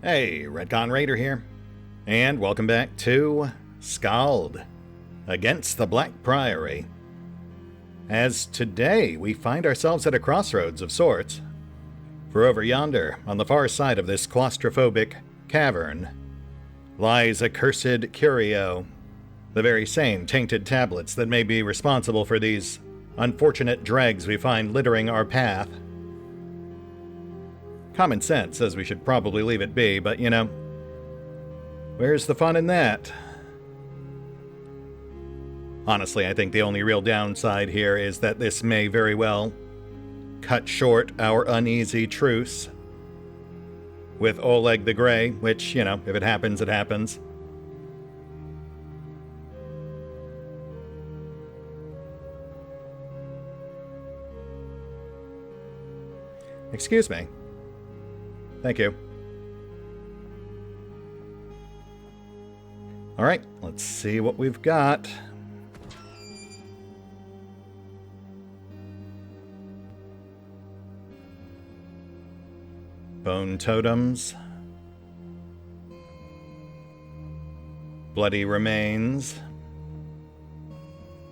Hey, RetconRaider here, and welcome back to Skald, Against the Black Priory. As today we find ourselves at a crossroads of sorts, for over yonder, on the far side of this claustrophobic cavern, lies a cursed curio, the very same tainted tablets that may be responsible for these unfortunate dregs we find littering our path. Common sense says we should probably leave it be, but you know, where's the fun in that? Honestly, I think the only real downside here is that this may very well cut short our uneasy truce with Oleg the Grey, which, you know, if it happens, it happens. Excuse me. Thank you. Alright, let's see what we've got. Bone totems. Bloody remains.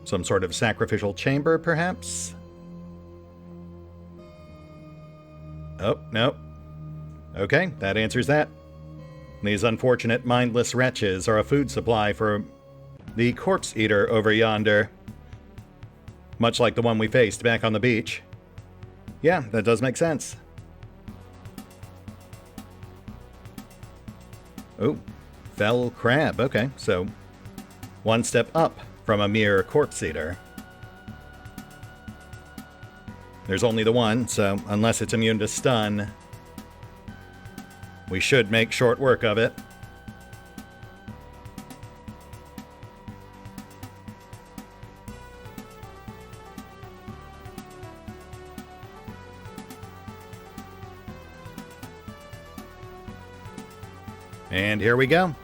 Some sort of sacrificial chamber, perhaps? Oh, no. Okay, that answers that. These unfortunate mindless wretches are a food supply for the corpse eater over yonder. Much like the one we faced back on the beach. Yeah, that does make sense. Oh, fell crab. Okay, so one step up from a mere corpse eater. There's only the one, so unless it's immune to stun, we should make short work of it. And here we go.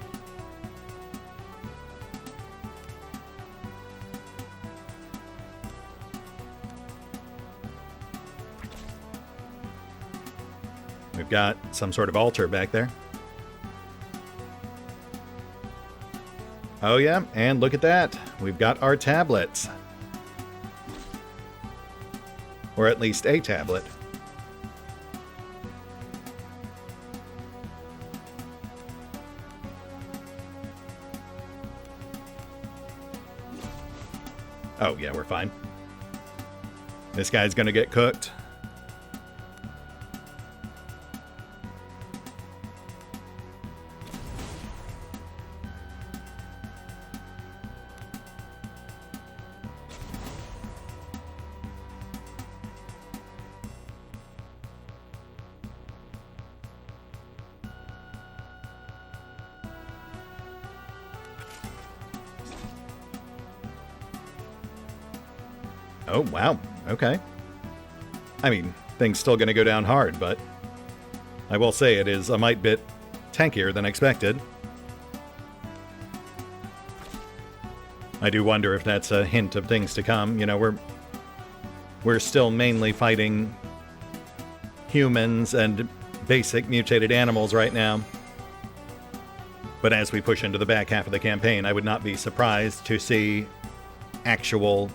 We've got some sort of altar back there. Oh yeah, and look at that. We've got our tablets. Or at least a tablet. Oh yeah, we're fine. This guy's gonna get cooked. Oh, wow. Okay. I mean, things still gonna go down hard, but I will say it is a mite bit tankier than expected. I do wonder if that's a hint of things to come. You know, we're still mainly fighting humans and basic mutated animals right now. But as we push into the back half of the campaign, I would not be surprised to see actual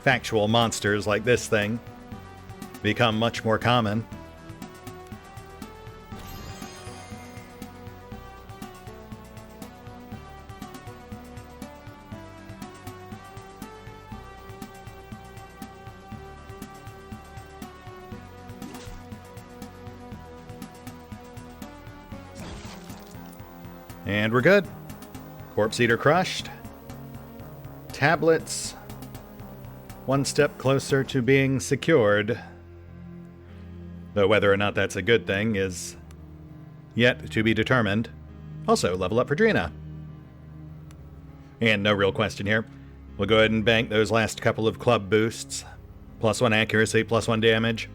factual monsters like this thing become much more common. And we're good. Corpse Eater crushed. Tablets one step closer to being secured. Though whether or not that's a good thing is yet to be determined. Also, level up for Drina. And no real question here. We'll go ahead and bank those last couple of club boosts. +1 accuracy, +1 damage.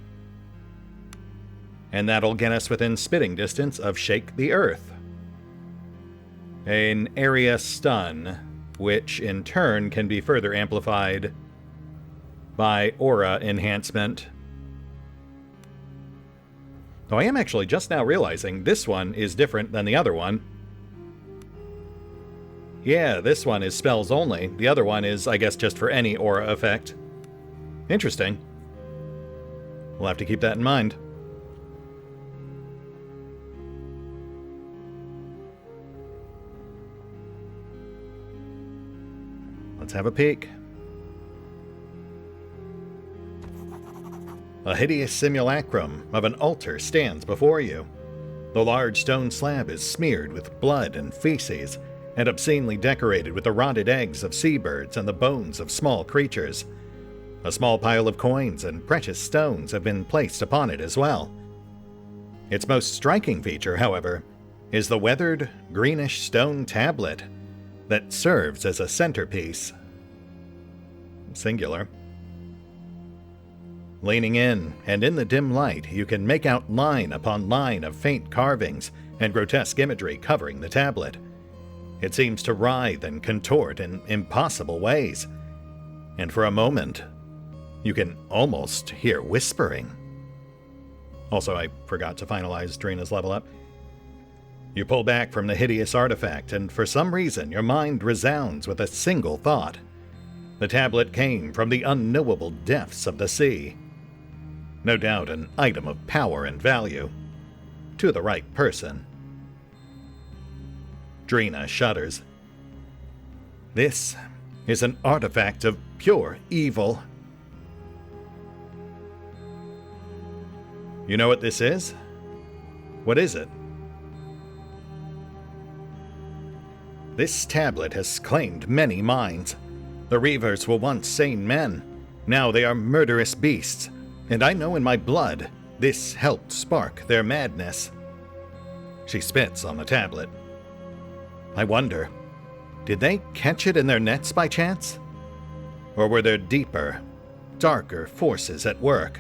And that'll get us within spitting distance of Shake the Earth. An area stun, which in turn can be further amplified by aura enhancement. Though I am actually just now realizing this one is different than the other one. Yeah, this one is spells only. The other one is, I guess, just for any aura effect. Interesting. We'll have to keep that in mind. Let's have a peek. A hideous simulacrum of an altar stands before you. The large stone slab is smeared with blood and feces, and obscenely decorated with the rotted eggs of seabirds and the bones of small creatures. A small pile of coins and precious stones have been placed upon it as well. Its most striking feature, however, is the weathered, greenish stone tablet that serves as a centerpiece. Singular. Leaning in, and in the dim light, you can make out line upon line of faint carvings and grotesque imagery covering the tablet. It seems to writhe and contort in impossible ways, and for a moment, you can almost hear whispering. Also, I forgot to finalize Drina's level up. You pull back from the hideous artifact, and for some reason your mind resounds with a single thought. The tablet came from the unknowable depths of the sea. No doubt an item of power and value. To the right person. Drina shudders. This is an artifact of pure evil. You know what this is? What is it? This tablet has claimed many minds. The Reavers were once sane men. Now they are murderous beasts, and I know in my blood this helped spark their madness. She spits on the tablet. I wonder, did they catch it in their nets by chance? Or were there deeper, darker forces at work?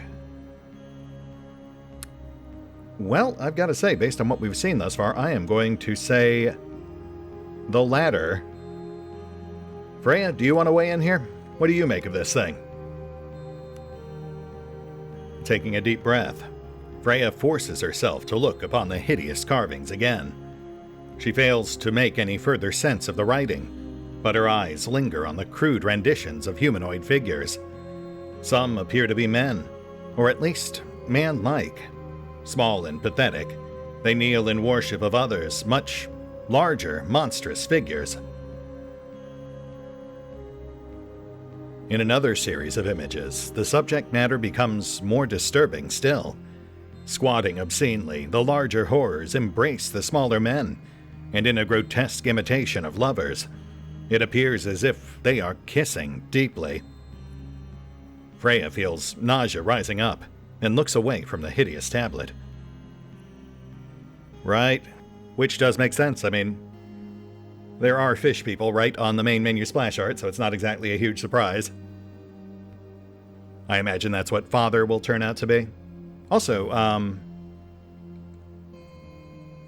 Well, I've got to say, based on what we've seen thus far, I am going to say the latter. Freya, do you want to weigh in here? What do you make of this thing? Taking a deep breath, Freya forces herself to look upon the hideous carvings again. She fails to make any further sense of the writing, but her eyes linger on the crude renditions of humanoid figures. Some appear to be men, or at least man-like. Small and pathetic, they kneel in worship of others, much larger, monstrous figures. In another series of images, the subject matter becomes more disturbing still. Squatting obscenely, the larger horrors embrace the smaller men, and in a grotesque imitation of lovers, it appears as if they are kissing deeply. Freya feels nausea rising up, and looks away from the hideous tablet. Right, which does make sense. I mean, there are fish people right on the main menu splash art, so it's not exactly a huge surprise. I imagine that's what Father will turn out to be. Also,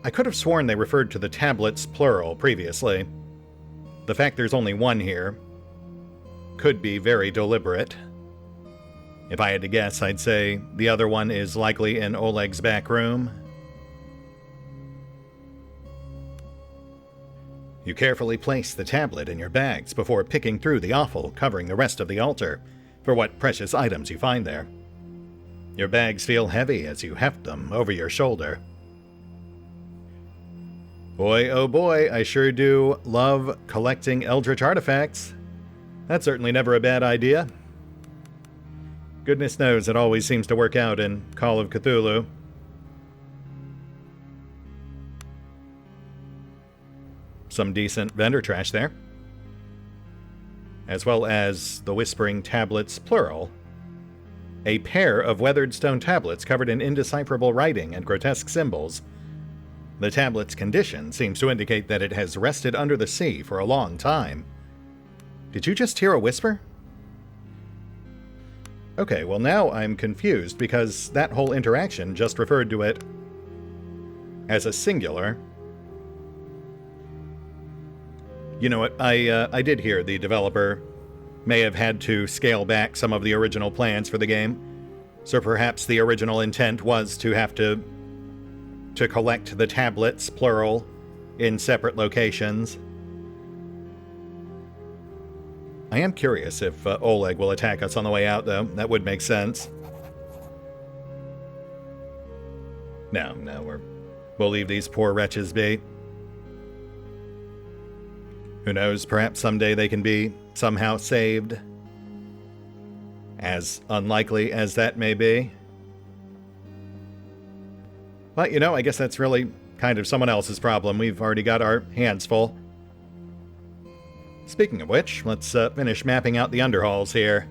I could have sworn they referred to the tablets plural previously. The fact there's only one here could be very deliberate. If I had to guess, I'd say the other one is likely in Oleg's back room. You carefully place the tablet in your bags before picking through the offal covering the rest of the altar for what precious items you find there. Your bags feel heavy as you heft them over your shoulder. Boy, oh boy, I sure do love collecting eldritch artifacts. That's certainly never a bad idea. Goodness knows it always seems to work out in Call of Cthulhu. Some decent vendor trash there. As well as the Whispering Tablets plural. A pair of weathered stone tablets covered in indecipherable writing and grotesque symbols. The tablet's condition seems to indicate that it has rested under the sea for a long time. Did you just hear a whisper? Okay, well now I'm confused because that whole interaction just referred to it as a singular. You know what, I did hear the developer may have had to scale back some of the original plans for the game, so perhaps the original intent was to have to to collect the tablets, plural, in separate locations. I am curious if Oleg will attack us on the way out, though. That would make sense. No, we'll leave these poor wretches be. Who knows, perhaps someday they can be somehow saved. As unlikely as that may be. But, you know, I guess that's really kind of someone else's problem. We've already got our hands full. Speaking of which, let's finish mapping out the underhalls here.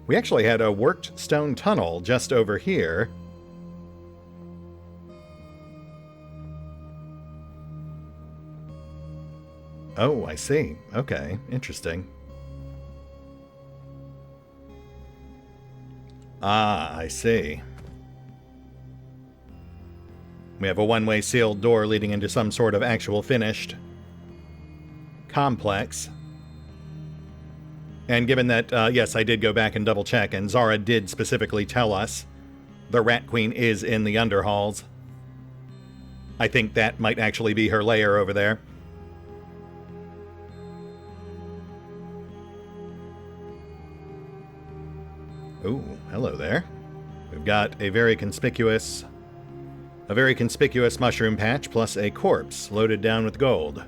We actually had a worked stone tunnel just over here. Oh, I see. Okay, interesting. Ah, I see. We have a one-way sealed door leading into some sort of actual finished complex. And given that, yes, I did go back and double-check, and Zara did specifically tell us the Rat Queen is in the underhalls, I think that might actually be her lair over there. Ooh, hello there. We've got a very conspicuous mushroom patch plus a corpse loaded down with gold.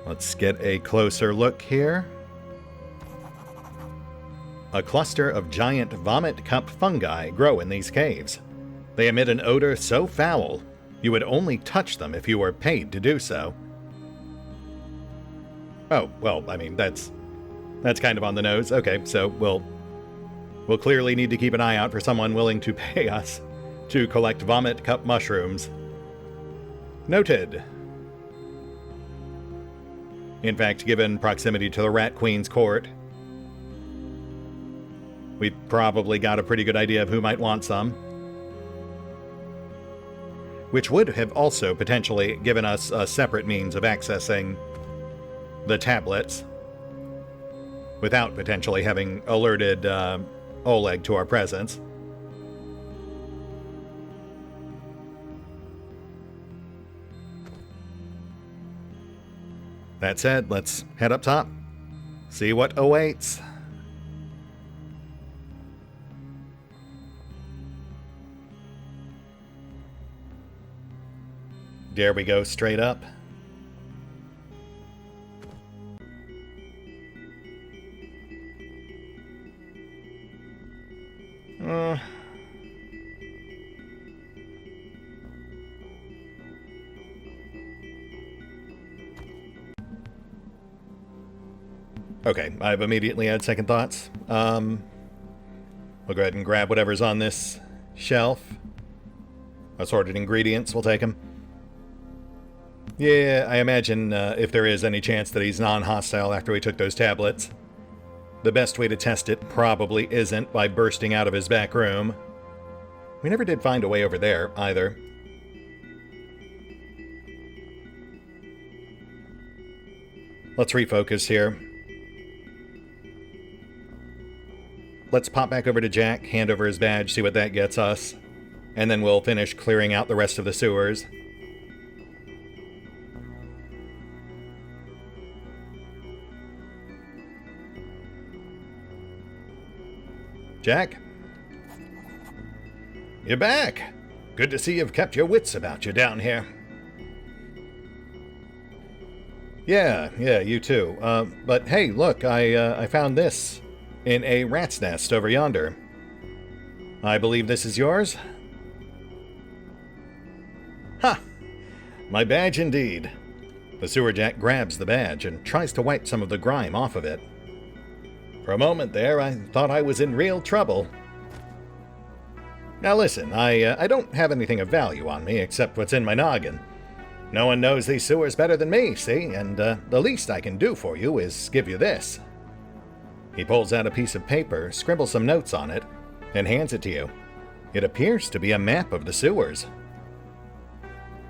Let's get a closer look here. A cluster of giant vomit cup fungi grow in these caves. They emit an odor so foul, you would only touch them if you were paid to do so. Oh, well, I mean, that's kind of on the nose. Okay, so we'll clearly need to keep an eye out for someone willing to pay us to collect vomit cup mushrooms. Noted. In fact, given proximity to the Rat Queen's court, we've probably got a pretty good idea of who might want some. Which would have also potentially given us a separate means of accessing the tablets without potentially having alerted Oleg to our presence. That said, let's head up top, see what awaits. Dare we go straight up? Okay, I've immediately had second thoughts. We'll go ahead and grab whatever's on this shelf. Assorted ingredients, we'll take them. Yeah, I imagine if there is any chance that he's non-hostile after we took those tablets, the best way to test it probably isn't by bursting out of his back room. We never did find a way over there, either. Let's refocus here. Let's pop back over to Jack, hand over his badge, see what that gets us, and then we'll finish clearing out the rest of the sewers. Jack? You're back! Good to see you've kept your wits about you down here. Yeah, you too. But hey, look, I found this in a rat's nest over yonder. I believe this is yours? Ha! My badge indeed. The sewer jack grabs the badge and tries to wipe some of the grime off of it. For a moment there, I thought I was in real trouble. Now listen, I don't have anything of value on me except what's in my noggin. No one knows these sewers better than me, see? And the least I can do for you is give you this. He pulls out a piece of paper, scribbles some notes on it, and hands it to you. It appears to be a map of the sewers.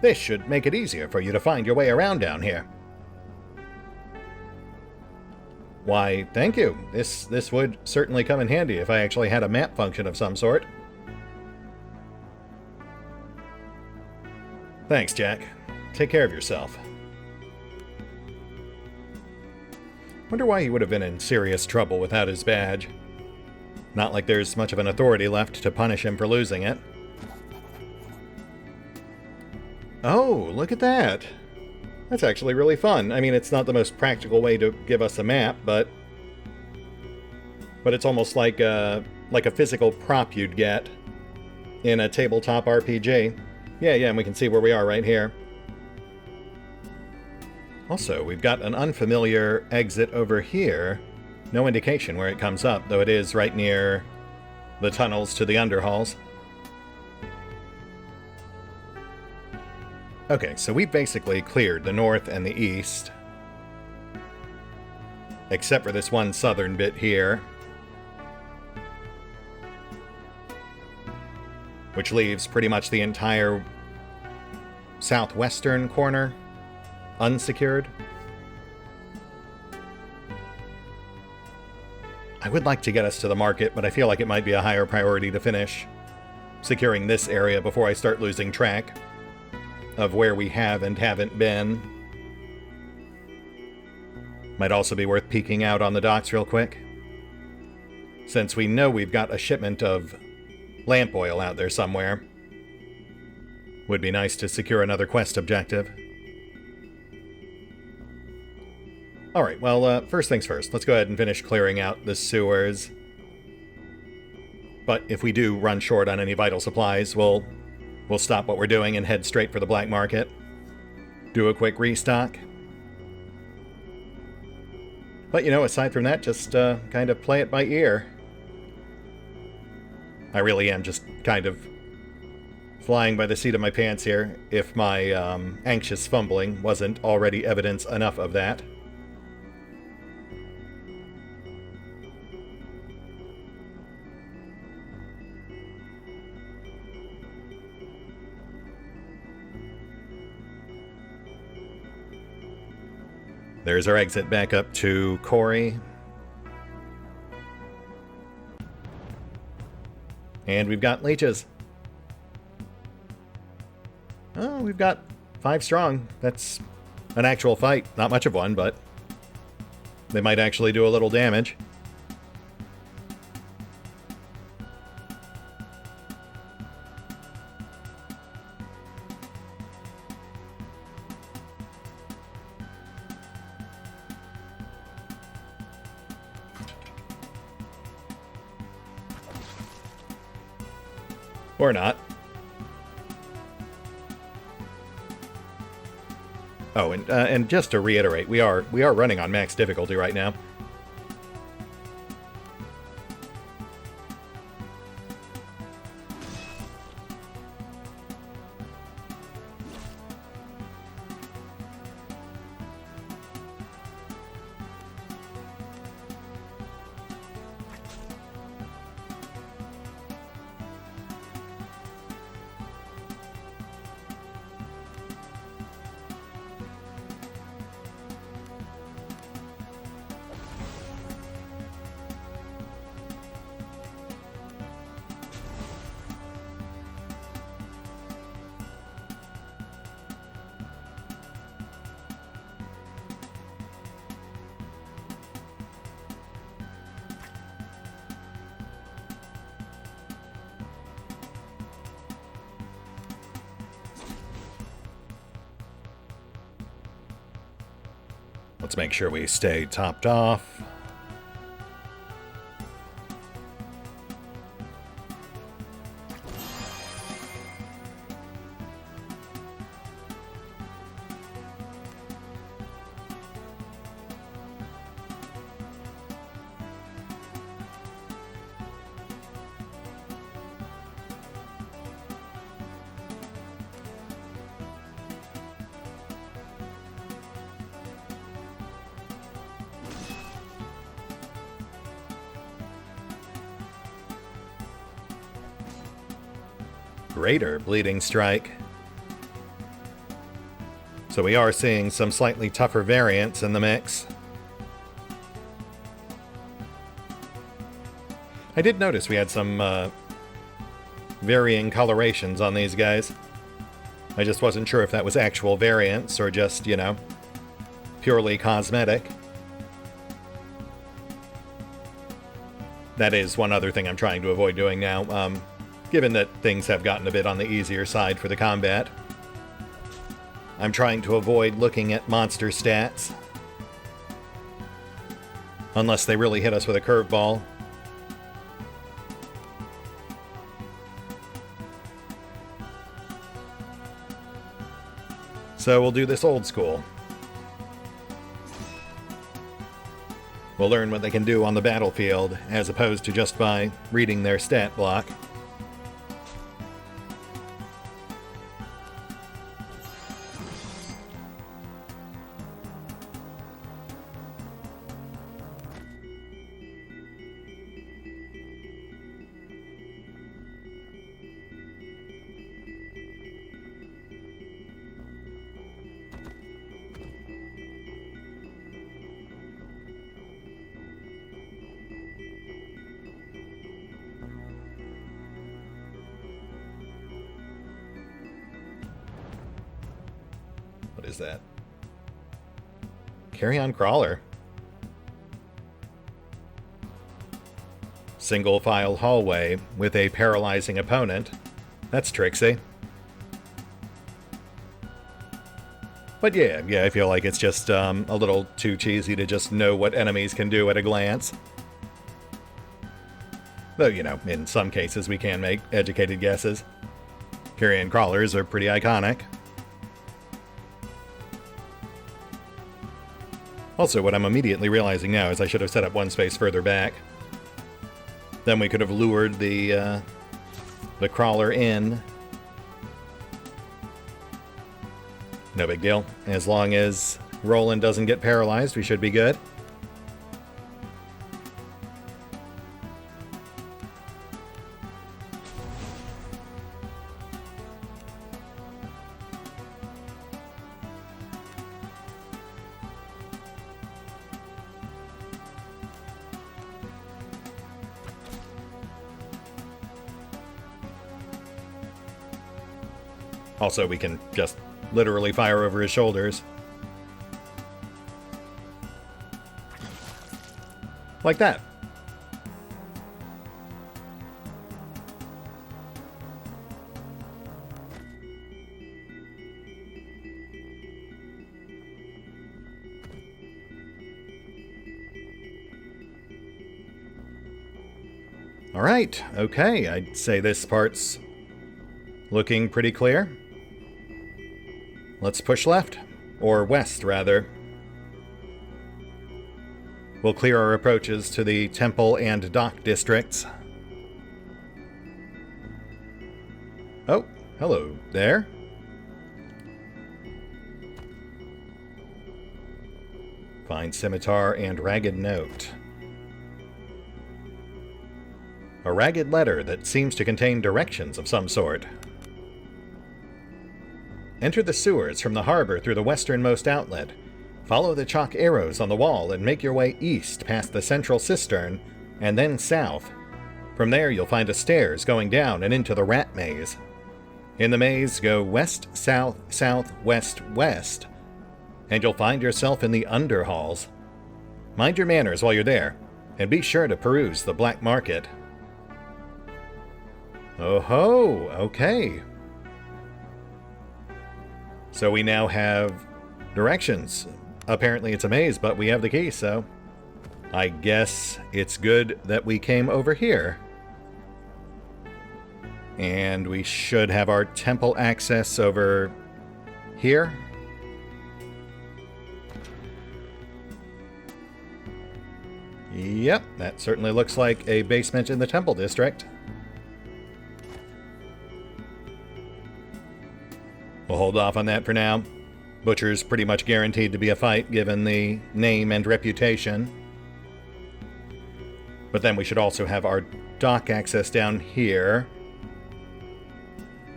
This should make it easier for you to find your way around down here. Why, thank you. This would certainly come in handy if I actually had a map function of some sort. Thanks, Jack. Take care of yourself. Wonder why he would have been in serious trouble without his badge. Not like there's much of an authority left to punish him for losing it. Oh, look at that. That's actually really fun. I mean, it's not the most practical way to give us a map, but it's almost like a physical prop you'd get in a tabletop RPG. Yeah, and we can see where we are right here. Also, we've got an unfamiliar exit over here. No indication where it comes up, though it is right near the tunnels to the underhalls. Okay, so we basically cleared the north and the east. Except for this one southern bit here. Which leaves pretty much the entire southwestern corner unsecured. I would like to get us to the market, but I feel like it might be a higher priority to finish securing this area before I start losing track of where we have and haven't been. Might also be worth peeking out on the docks real quick, since we know we've got a shipment of lamp oil out there somewhere. Would be nice to secure another quest objective. Alright, well, first things first. Let's go ahead and finish clearing out the sewers. But if we do run short on any vital supplies, we'll stop what we're doing and head straight for the black market. Do a quick restock. But, you know, aside from that, just kind of play it by ear. I really am just kind of flying by the seat of my pants here, if my anxious fumbling wasn't already evidence enough of that. There's our exit back up to Corey. And we've got leeches. Oh, we've got 5 strong. That's an actual fight. Not much of one, but they might actually do a little damage. Or not. Oh, and just to reiterate, we are running on max difficulty right now. Let's make sure we stay topped off. Greater bleeding strike. So we are seeing some slightly tougher variants in the mix. I did notice we had some varying colorations on these guys. I just wasn't sure if that was actual variants or just, you know, purely cosmetic. That is one other thing I'm trying to avoid doing now, given that things have gotten a bit on the easier side for the combat. I'm trying to avoid looking at monster stats. Unless they really hit us with a curveball. So we'll do this old school. We'll learn what they can do on the battlefield, as opposed to just by reading their stat block. What is that? Carry-on crawler. Single file hallway with a paralyzing opponent. That's tricksy. But yeah, I feel like it's just a little too cheesy to just know what enemies can do at a glance. Though, you know, in some cases we can make educated guesses. Carrion crawlers are pretty iconic. Also, what I'm immediately realizing now is I should have set up one space further back. Then we could have lured the crawler in. No big deal. As long as Roland doesn't get paralyzed, we should be good. Also, we can just literally fire over his shoulders. Like that. Alright, okay, I'd say this part's looking pretty clear. Let's push left, or west, rather. We'll clear our approaches to the temple and dock districts. Oh, hello there. Find scimitar and ragged note. A ragged letter that seems to contain directions of some sort. Enter the sewers from the harbor through the westernmost outlet. Follow the chalk arrows on the wall and make your way east past the central cistern, and then south. From there you'll find a stairs going down and into the rat maze. In the maze, go west, south, south, west, west, and you'll find yourself in the underhalls. Mind your manners while you're there, and be sure to peruse the black market. Oh ho, okay. So we now have directions. Apparently it's a maze, but we have the key, so I guess it's good that we came over here. And we should have our temple access over here. Yep, that certainly looks like a basement in the temple district. We'll hold off on that for now. Butcher's pretty much guaranteed to be a fight, given the name and reputation. But then we should also have our dock access down here.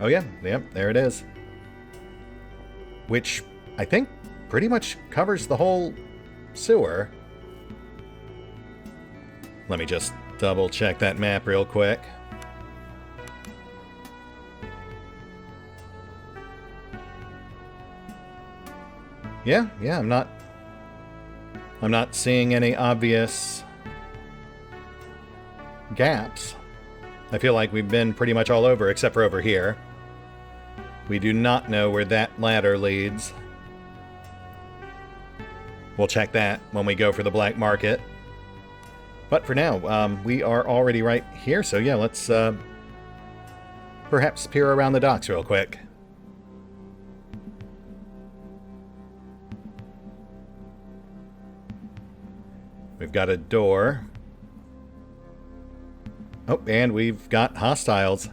Oh yeah, yep, there it is. Which, I think, pretty much covers the whole sewer. Let me just double check that map real quick. Yeah, I'm not seeing any obvious gaps. I feel like we've been pretty much all over except for over here. We do not know where that ladder leads. We'll check that when we go for the black market. But for now, we are already right here, so yeah, let's perhaps peer around the docks real quick. We've got a door. Oh, and we've got hostiles.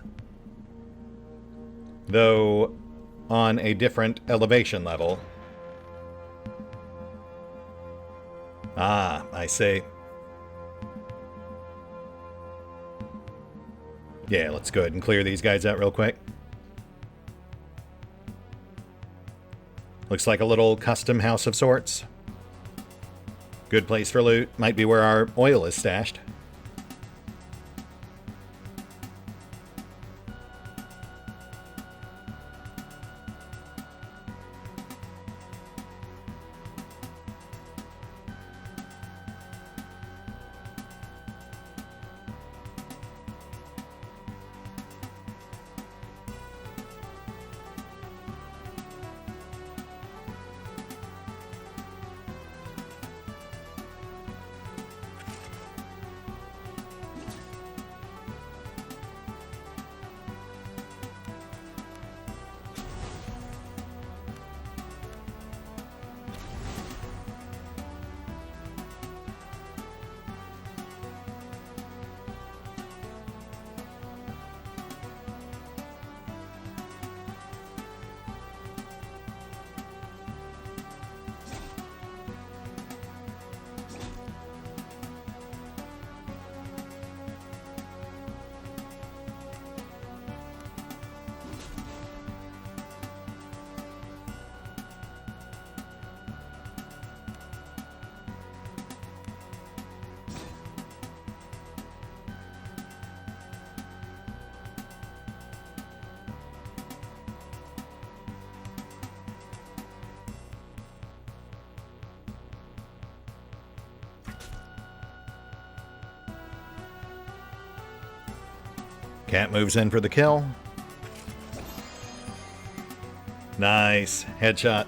Though on a different elevation level. Ah, I see. Yeah, let's go ahead and clear these guys out real quick. Looks like a little custom house of sorts. Good place for loot. Might be where our oil is stashed. Cat moves in for the kill. Nice. Headshot.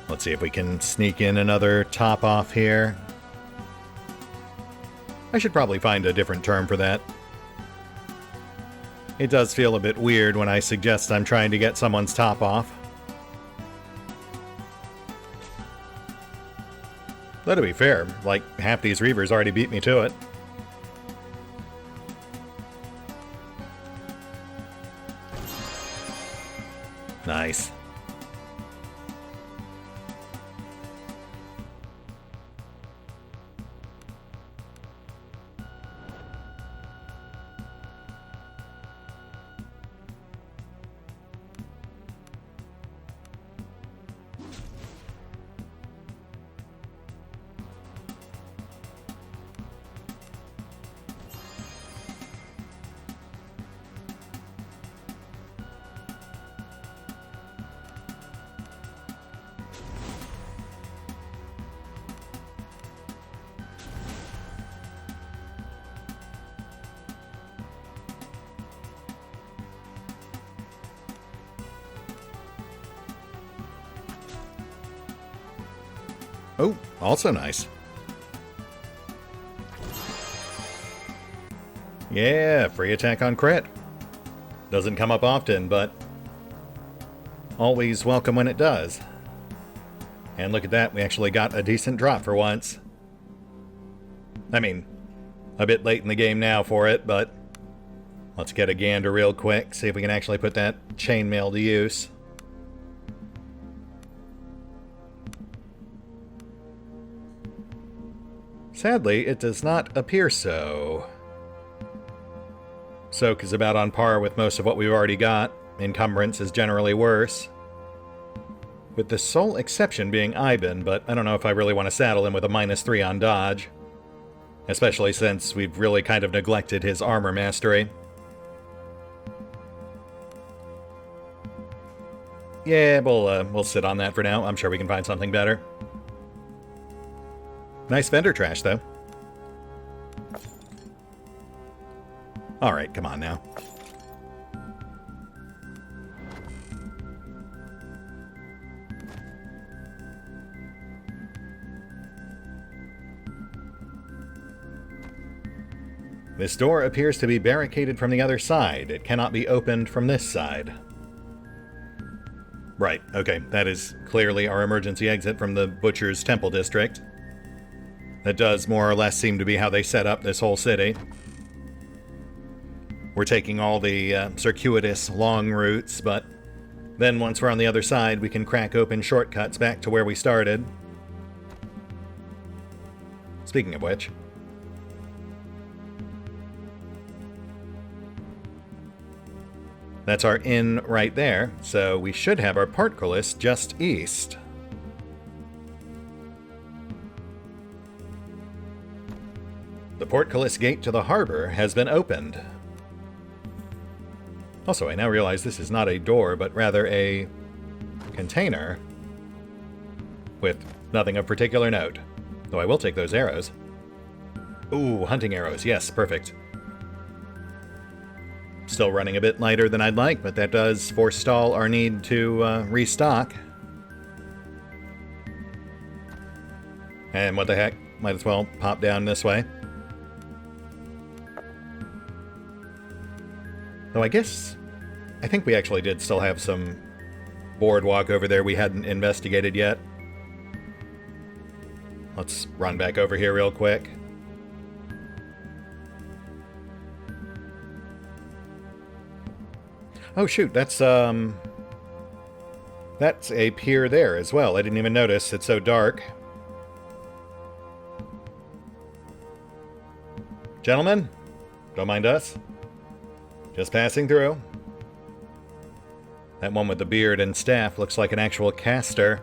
Let's see if we can sneak in another top off here. I should probably find a different term for that. It does feel a bit weird when I suggest I'm trying to get someone's top off. Though to be fair, like half these Reavers already beat me to it. Nice. Oh, also nice. Yeah, free attack on crit. Doesn't come up often, but always welcome when it does. And look at that, we actually got a decent drop for once. I mean, a bit late in the game now for it, but let's get a gander real quick, see if we can actually put that chainmail to use. Sadly, it does not appear so. Soak is about on par with most of what we've already got. Encumbrance is generally worse, with the sole exception being Iben, but I don't know if I really want to saddle him with a -3 on dodge. Especially since we've really kind of neglected his armor mastery. Yeah, we'll sit on that for now. I'm sure we can find something better. Nice vendor trash, though. Alright, come on now. This door appears to be barricaded from the other side. It cannot be opened from this side. Right, okay, that is clearly our emergency exit from the Butcher's Temple District. That does more or less seem to be how they set up this whole city. We're taking all the circuitous, long routes, but then once we're on the other side, we can crack open shortcuts back to where we started. Speaking of which... that's our inn right there, so we should have our portcullis just east. The portcullis gate to the harbor has been opened. Also, I now realize this is not a door, but rather a container with nothing of particular note. Though I will take those arrows. Ooh, hunting arrows. Yes, perfect. Still running a bit lighter than I'd like, but that does forestall our need to restock. And what the heck, might as well pop down this way. Though I think we actually did still have some boardwalk over there we hadn't investigated yet. Let's run back over here real quick. Oh shoot, that's a pier there as well. I didn't even notice, it's so dark. Gentlemen, don't mind us. Just passing through. That one with the beard and staff looks like an actual caster.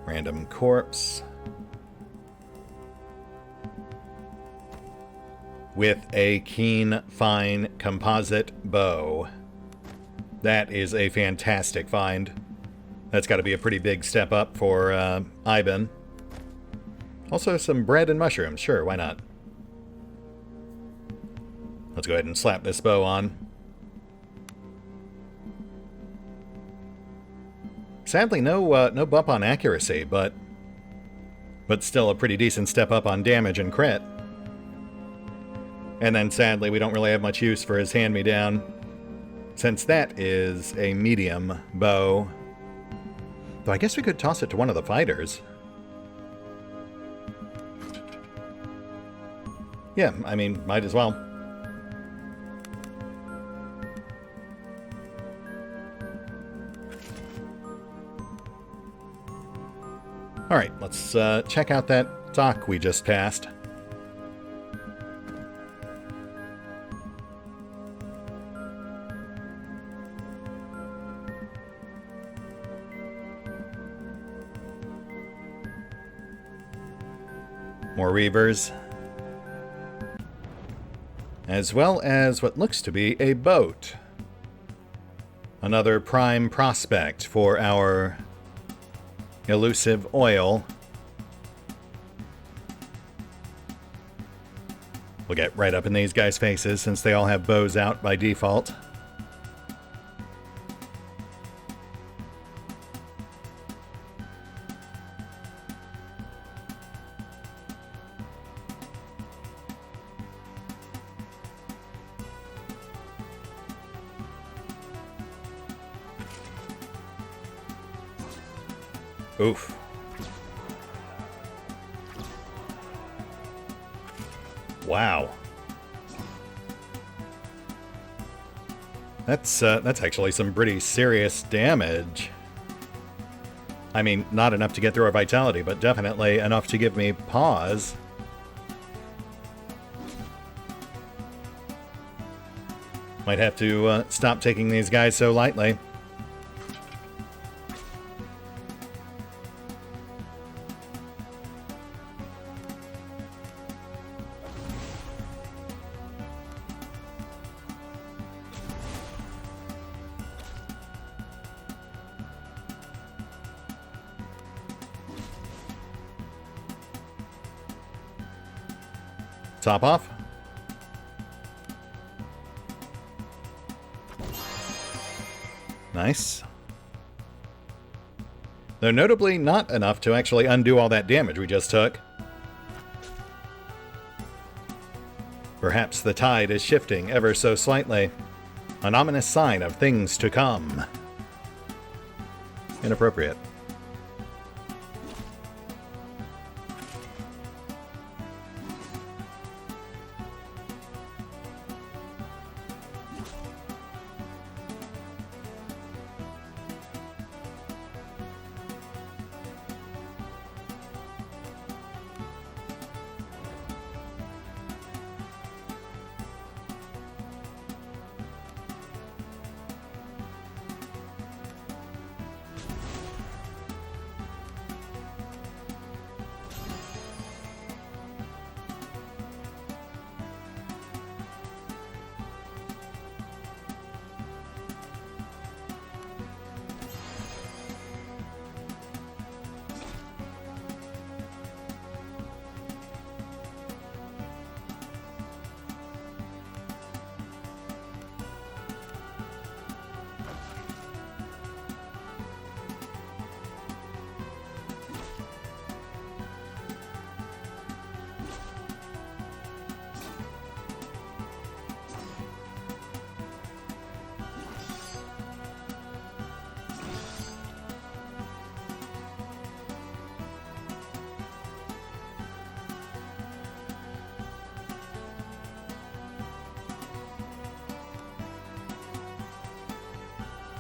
Random corpse. With a keen, fine composite bow. That is a fantastic find. That's got to be a pretty big step up for Iben. Also some bread and mushrooms, sure, why not? Let's go ahead and slap this bow on. Sadly, no bump on accuracy, but still a pretty decent step up on damage and crit. And then sadly, we don't really have much use for his hand-me-down, since that is a medium bow. Though I guess we could toss it to one of the fighters. Yeah, I mean, might as well. Alright, let's check out that dock we just passed. More reavers. As well as what looks to be a boat. Another prime prospect for our elusive oil. We'll get right up in these guys' faces since they all have bows out by default. Oof. Wow. That's actually some pretty serious damage. I mean, not enough to get through our vitality, but definitely enough to give me pause. Might have to stop taking these guys so lightly. Top off. Nice. Though notably not enough to actually undo all that damage we just took. Perhaps the tide is shifting ever so slightly. An ominous sign of things to come. Inappropriate.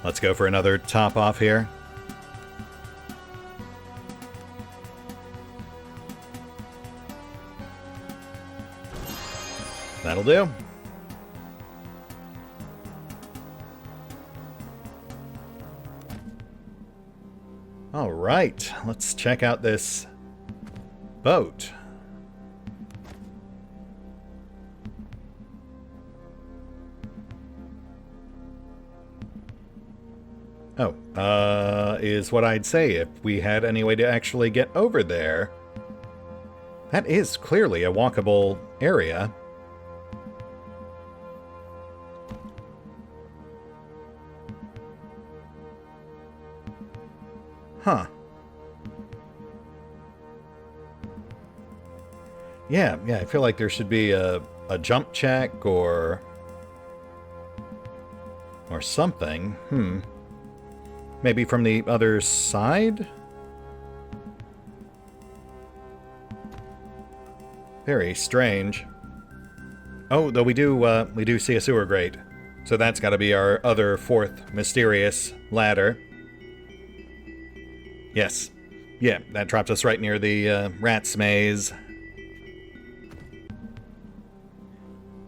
Let's go for another top off here. That'll do. All right, let's check out this boat. Oh, is what I'd say if we had any way to actually get over there. That is clearly a walkable area. Huh. Yeah, I feel like there should be a jump check or something. Maybe from the other side? Very strange. Oh, though we do see a sewer grate. So that's got to be our other fourth mysterious ladder. Yes. Yeah, that drops us right near the rat's maze.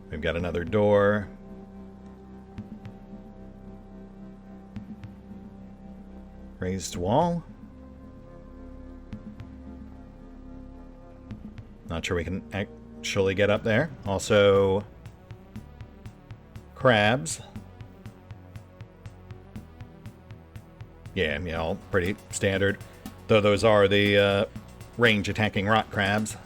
We've got another door. Raised wall. Not sure we can actually get up there. Also, crabs. Yeah, all pretty standard. Though those are the range attacking rock crabs.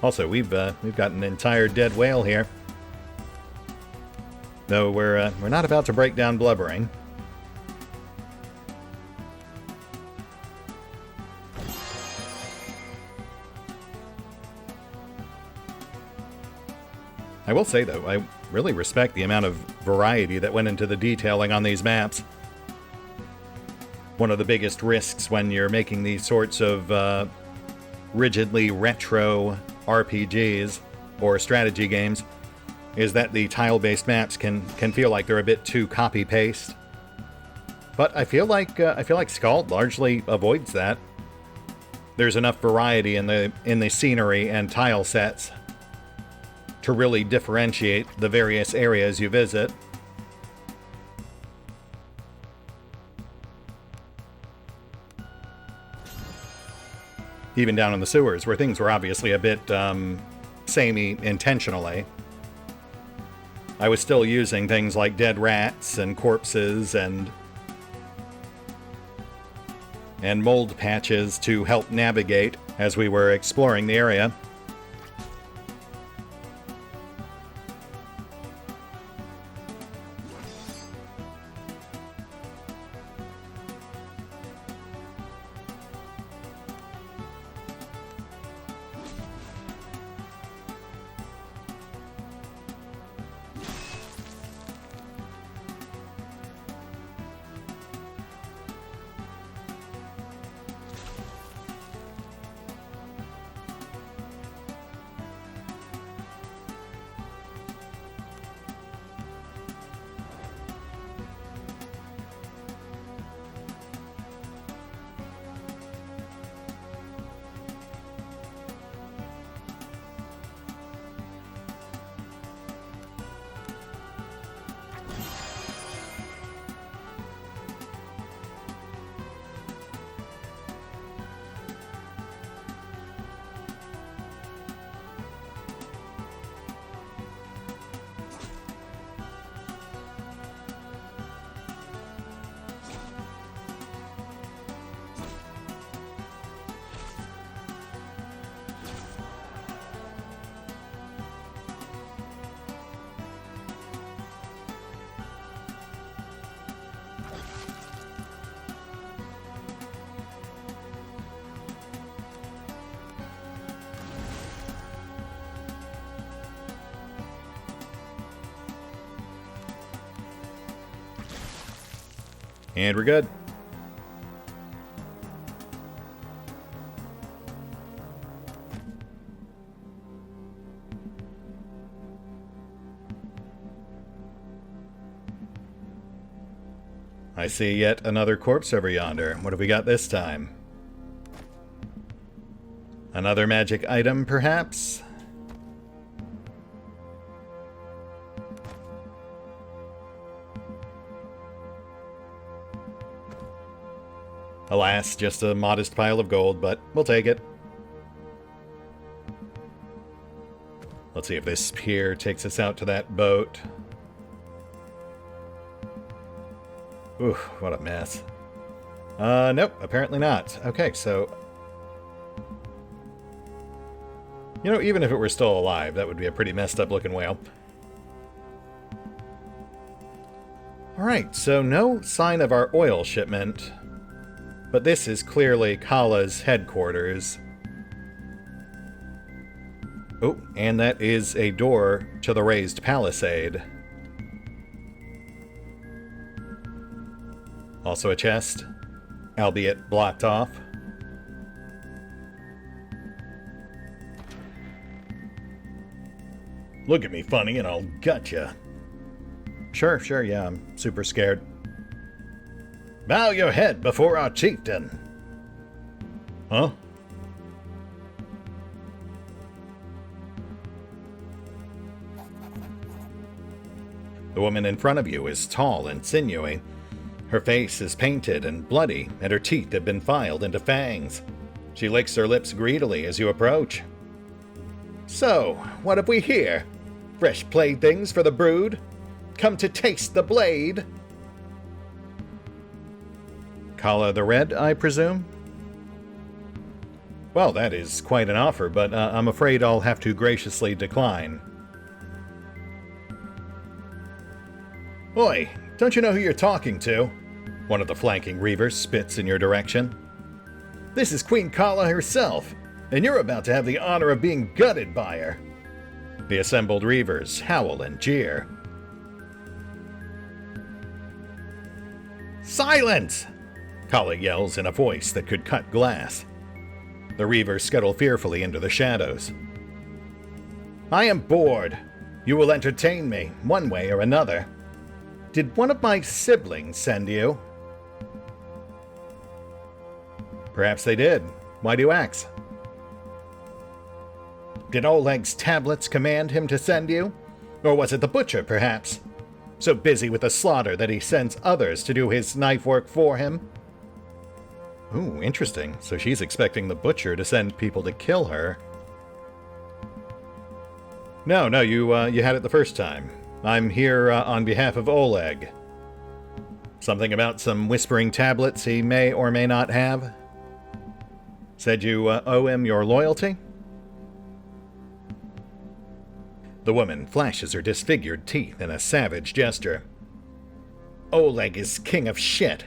Also, we've got an entire dead whale here. Though we're not about to break down blubbering. I will say, though, I really respect the amount of variety that went into the detailing on these maps. One of the biggest risks when you're making these sorts of rigidly retro RPGs or strategy games is that the tile-based maps can feel like they're a bit too copy-paste. But I feel like Skald largely avoids that. There's enough variety in the scenery and tile sets to really differentiate the various areas you visit. Even down in the sewers, where things were obviously a bit samey intentionally, I was still using things like dead rats and corpses and mold patches to help navigate as we were exploring the area. And we're good. I see yet another corpse over yonder. What have we got this time? Another magic item, perhaps? Alas, just a modest pile of gold, but we'll take it. Let's see if this pier takes us out to that boat. Ooh, what a mess. Nope, apparently not. Okay, so... You know, even if it were still alive, that would be a pretty messed up looking whale. Alright, so no sign of our oil shipment. But this is clearly Kala's headquarters. Oh, and that is a door to the raised palisade. Also a chest, albeit blocked off. Look at me funny and I'll gut ya. Sure, yeah, I'm super scared. Bow your head before our chieftain. Huh? The woman in front of you is tall and sinewy. Her face is painted and bloody, and her teeth have been filed into fangs. She licks her lips greedily as you approach. So, what have we here? Fresh playthings for the brood? Come to taste the blade? Kala the Red, I presume? Well, that is quite an offer, but I'm afraid I'll have to graciously decline. Oi, don't you know who you're talking to? One of the flanking reavers spits in your direction. This is Queen Kala herself, and you're about to have the honor of being gutted by her. The assembled reavers howl and jeer. Silence! Kala yells in a voice that could cut glass. The reavers scuttle fearfully into the shadows. I am bored. You will entertain me, one way or another. Did one of my siblings send you? Perhaps they did. Why do you ask? Did Oleg's tablets command him to send you? Or was it the butcher, perhaps? So busy with the slaughter that he sends others to do his knife work for him? Ooh, interesting. So she's expecting the butcher to send people to kill her. No, you had it the first time. I'm here on behalf of Oleg. Something about some whispering tablets he may or may not have? Said you owe him your loyalty? The woman flashes her disfigured teeth in a savage gesture. Oleg is king of shit.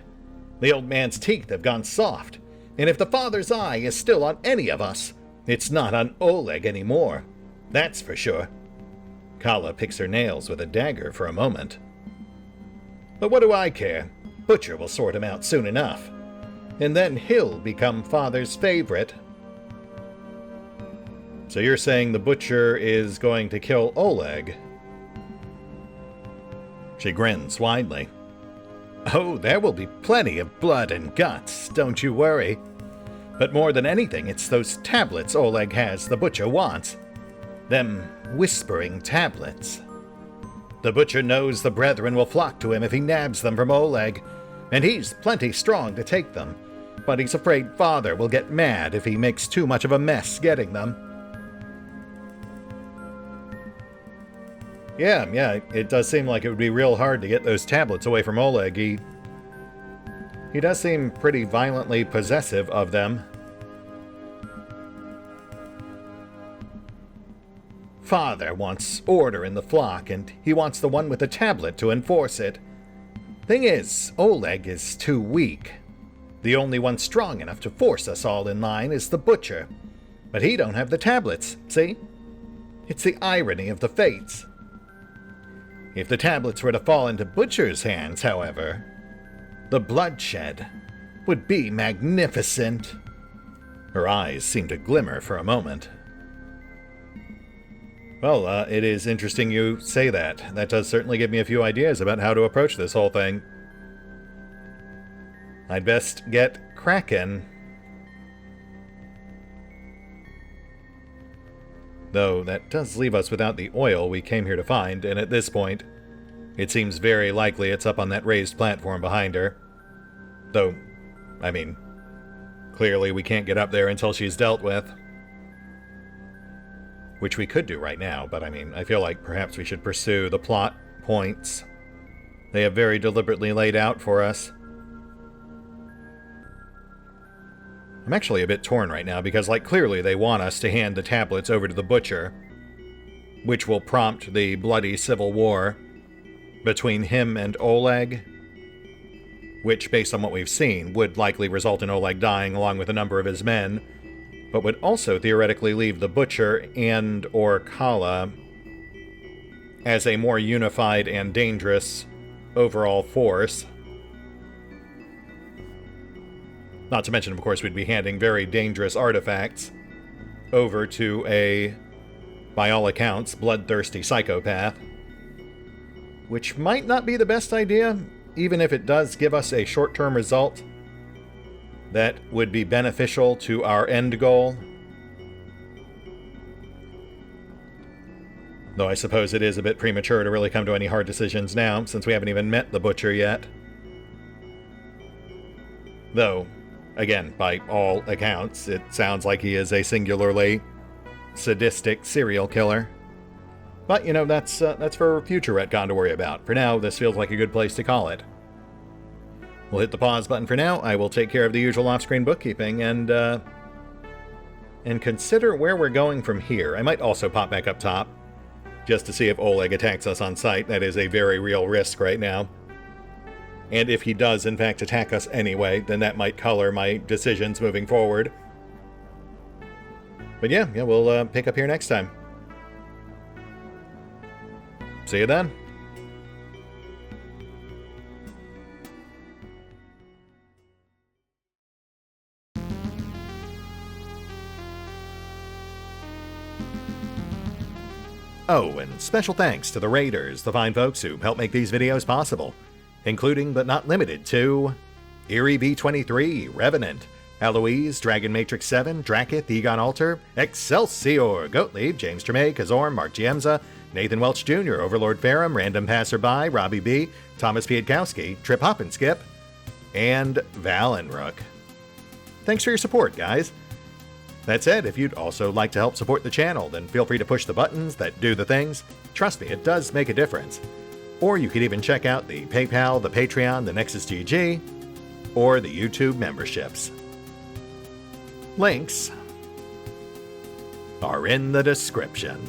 The old man's teeth have gone soft, and if the father's eye is still on any of us, it's not on Oleg anymore. That's for sure. Kala picks her nails with a dagger for a moment. But what do I care? Butcher will sort him out soon enough. And then he'll become father's favorite. So you're saying the butcher is going to kill Oleg? She grins widely. Oh, there will be plenty of blood and guts, don't you worry. But more than anything, it's those tablets Oleg has the butcher wants. Them whispering tablets. The butcher knows the brethren will flock to him if he nabs them from Oleg, and he's plenty strong to take them, but he's afraid father will get mad if he makes too much of a mess getting them. Yeah, it does seem like it would be real hard to get those tablets away from Oleg. He does seem pretty violently possessive of them. Father wants order in the flock, and he wants the one with the tablet to enforce it. Thing is, Oleg is too weak. The only one strong enough to force us all in line is the butcher. But he don't have the tablets, see? It's the irony of the fates. If the tablets were to fall into Butcher's hands, however, the bloodshed would be magnificent. Her eyes seem to glimmer for a moment. Well, it is interesting you say that. That does certainly give me a few ideas about how to approach this whole thing. I'd best get Kraken. Though that does leave us without the oil we came here to find, and at this point, it seems very likely it's up on that raised platform behind her. Though, I mean, clearly we can't get up there until she's dealt with. Which we could do right now, but I mean, I feel like perhaps we should pursue the plot points they have very deliberately laid out for us. I'm actually a bit torn right now because, like, clearly they want us to hand the tablets over to the butcher, which will prompt the bloody civil war between him and Oleg, which, based on what we've seen, would likely result in Oleg dying along with a number of his men, but would also theoretically leave the butcher and or Kala as a more unified and dangerous overall force. Not to mention, of course, we'd be handing very dangerous artifacts over to a, by all accounts, bloodthirsty psychopath. Which might not be the best idea, even if it does give us a short-term result that would be beneficial to our end goal. Though I suppose it is a bit premature to really come to any hard decisions now, since we haven't even met the butcher yet. Though, again, by all accounts, it sounds like he is a singularly sadistic serial killer. But, you know, that's for future retcon to worry about. For now, this feels like a good place to call it. We'll hit the pause button for now. I will take care of the usual off-screen bookkeeping, and and consider where we're going from here. I might also pop back up top, just to see if Oleg attacks us on sight. That is a very real risk right now. And if he does, in fact, attack us anyway, then that might color my decisions moving forward. But yeah, we'll pick up here next time. See you then. Oh, and special thanks to the Raiders, the fine folks who help make these videos possible, including but not limited to Eerie V23, Revenant, Alois, Dragon Matrix 7, Drakiith, EgonAlter, Exsellsior, Gottlieb, James Trimmier, Kazorm, Mark Giemza, Nathan Welch Jr., OverlordPherom, RandomPassrby, RobbyB, Tomasz Piątkowski, Triphoppenskip, and Valinrook. Thanks for your support, guys. That said, if you'd also like to help support the channel, then feel free to push the buttons that do the things. Trust me, it does make a difference. Or you could even check out the PayPal, the Patreon, the Nexus GG, or the YouTube memberships. Links are in the description.